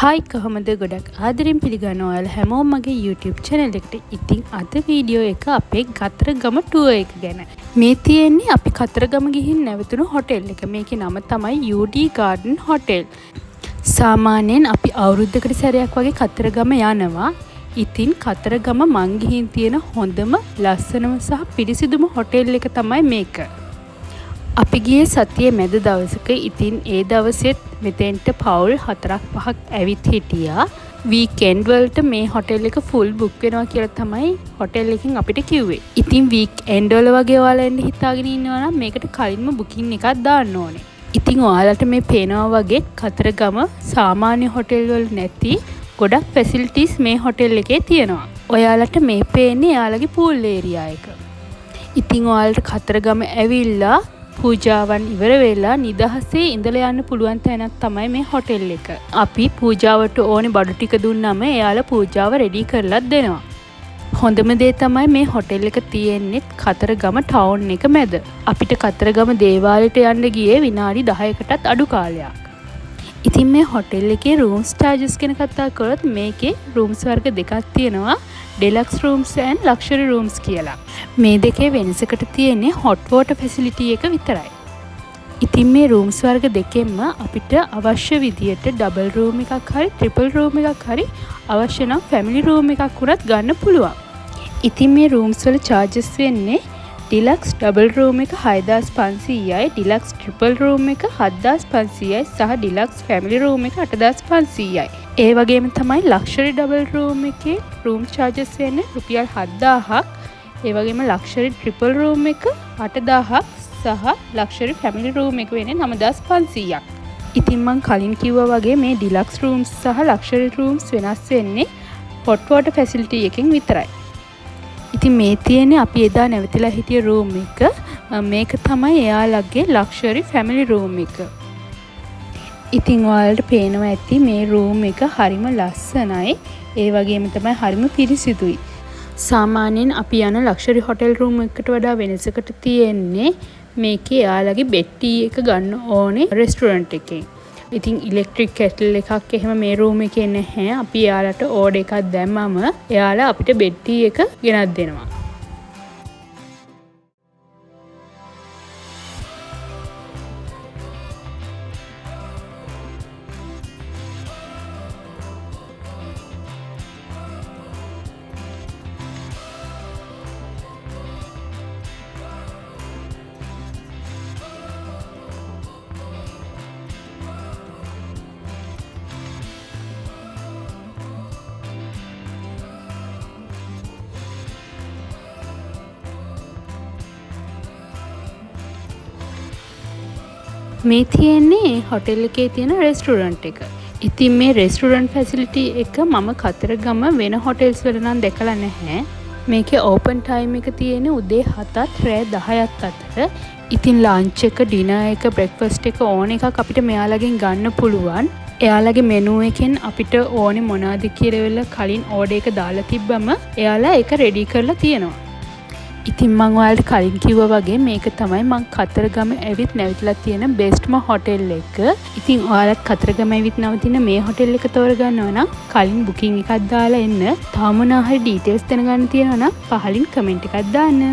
Hi කොහොමද ගොඩක් ආදරෙන් පිළිගන්නවා ඔයාලා හැමෝම මගේ YouTube channel එකට. ඉතින් අද වීඩියෝ එක අපේ කතරගම tour එක ගැන. මේ තියෙන්නේ අපි කතරගම ගිහින් නැවතුණු හොටෙල් එක. මේකේ නම තමයි UD Garden Hotel. සාමාන්‍යයෙන් අපි අවුරුද්දකට සැරයක් වගේ කතරගම යනවා. ඉතින් කතරගම මං ගිහින් තියෙන හොඳම ලස්සනම සහ පිරිසිදුම හොටෙල් එක තමයි මේක. අපි ගියේ සතියේ මැද දවසක. ඉතින් ඒ දවසෙත් මෙතෙන්ට පවුල් 4-5ක් ඇවිත් හිටියා. වීකෙන්ඩ් වලට මේ හොටෙල් එක ෆුල් බුක් වෙනවා කියලා තමයි හොටෙල් එකකින් අපිට කිව්වේ. ඉතින් වීකෙන්ඩ් වල වගේ ඔයාලා එන්න හිතාගෙන ඉන්නවා නම් මේකට කලින්ම බුකින් එකක් දාන්න ඕනේ. ඉතින් ඔයාලට මේ පේනවා වගේ කතරගම සාමාන්‍ය හොටෙල් වල නැති ගොඩක් ෆැසිලිටිස් මේ හොටෙල් එකේ තියෙනවා. ඔයාලට මේ පේන්නේ එයාලගේ පූල් ඒරියා එක. ඉතින් ඔයාලට කතරගම ඇවිල්ලා පූජාවන් ඉවර වෙලා නිදහසේ ඉඳලා යන්න පුළුවන් තැනක් තමයි මේ හොටෙල් එක. අපි පූජාවට ඕනේ බඩු ටික දුන්නාම එයාලා පූජාව රෙඩි කරලා දෙනවා. හොඳම දේ තමයි මේ හොටෙල් එක තියෙන්නේ කතරගම ටවුන් එක මැද. අපිට කතරගම දේවාලයට යන්න ගියේ විනාඩි 10කටත් අඩු කාලයක්. ඉතින් මේ හොටෙල් එකේ රූම්ස් charges ගැන කතා කරොත් මේකේ රූම්ස් වර්ග දෙකක් තියෙනවා. ඩෙලක්ස් රූම්ස් and ලක්ෂරි රූම්ස් කියලා. මේ දෙකේ වෙනසකට තියෙන්නේ හොට් වෝටර් ෆැසිලිටි එක විතරයි. ඉතින් මේ රූම්ස් වර්ග දෙකෙන්ම අපිට අවශ්‍ය විදියට ඩබල් රූම් එකක් හරි ට්‍රිපල් රූම් එකක් හරි අවශ්‍ය නම් ෆැමිලි රූම් එකක් උනත් ගන්න පුළුවන්. ඉතින් මේ රූම්ස් වල charges වෙන්නේ ඩිලක්ස් ඩබල් රූම් එක 6500යි, ඩිලක්ස් ට්‍රිපල් රූම් එක 7500යි සහ ඩිලක්ස් ෆැමිලි රූම් එක 8500යි. ඒ වගේම තමයි ලක්ෂරි ඩබල් රූම් එකේ රූම් charges වෙන්නේ රුපියල් 7000ක්. ඒ වගේම ලක්ෂරි ට්‍රිපල් රූම් එක 8000ක් සහ ලක්ෂරි ෆැමිලි රූම් එක වෙන්නේ 9500ක්. ඉතින් මම කලින් කිව්වා වගේ මේ ඩිලක්ස් රූම්ස් සහ ලක්ෂරි රූම්ස් වෙනස් වෙන්නේ හොට් වෝටර් ෆැසිලිටි එකෙන් විතරයි. ඉතින් මේ තියෙන්නේ අපි එදා නැවතිලා හිටිය රූම් එක. මේක තමයි එයාලගේ ලක්ෂරි ෆැමිලි රූම් එක. ඉතින් ඔයාලට පේනවා ඇති මේ රූම් එක හරිම ලස්සනයි. ඒ වගේම තමයි හරිම පිරිසිදුයි. සාමාන්‍යයෙන් අපි යන ලක්ෂරි හොටෙල් රූම් එකකට වඩා වෙනසකට තියෙන්නේ මේකේ එයාලගේ බෙඩ් ටී එක ගන්න ඕනේ රෙස්ටුරන්ට් එකේ. ඉතින් ඉලෙක්ට්‍රික් කෙටල් එකක් එහෙම මේ රූම් එකේ නැහැ. අපි එයාලට ඕඩර් එකක් දැම්මම එයාලා අපිට බෙඩ් ටී එක ගෙනත් දෙනවා. මේ තියෙන්නේ හොටෙල් එකේ තියෙන රෙස්ටුරන්ට් එක. ඉතින් මේ රෙස්ටුරන්ට් ෆැසිලිටි එක මම කතරගම වෙන හොටෙල්ස් වල නම් දැකලා නැහැ. මේකේ ඕපන් ටයිම් එක තියෙන්නේ උදේ 7ත් රෑ 10ත් අතර. ඉතින් ලන්ච් එක, ඩිනර් එක, බ්‍රෙක්ෆාස්ට් එක ඕන එකක් අපිට මෙයාලගෙන් ගන්න පුළුවන්. එයාලගේ මෙනු එකෙන් අපිට ඕනේ මොනවද කියලා කලින් ඕඩර් එක දාලා තිබ්බම එයාලා ඒක රෙඩි කරලා තියෙනවා. ඉතින් මම ඔයාලට කලින් කිව්වා වගේ මේක තමයි මම කතරගම ඇවිත් නැවතිලා තියෙන බෙස්ට්ම හොටෙල් එක. ඉතින් ඔයාලත් කතරගම ඇවිත් නවතින මේ හොටෙල් එක තෝරගන්නවා නම් කලින් බුකින් එකක් දාලා එන්න. තාම මොනවා හරි ඩීටේල්ස් දැනගන්න තියෙනවා නම් පහලින් කමෙන්ට් එකක් දාන්න.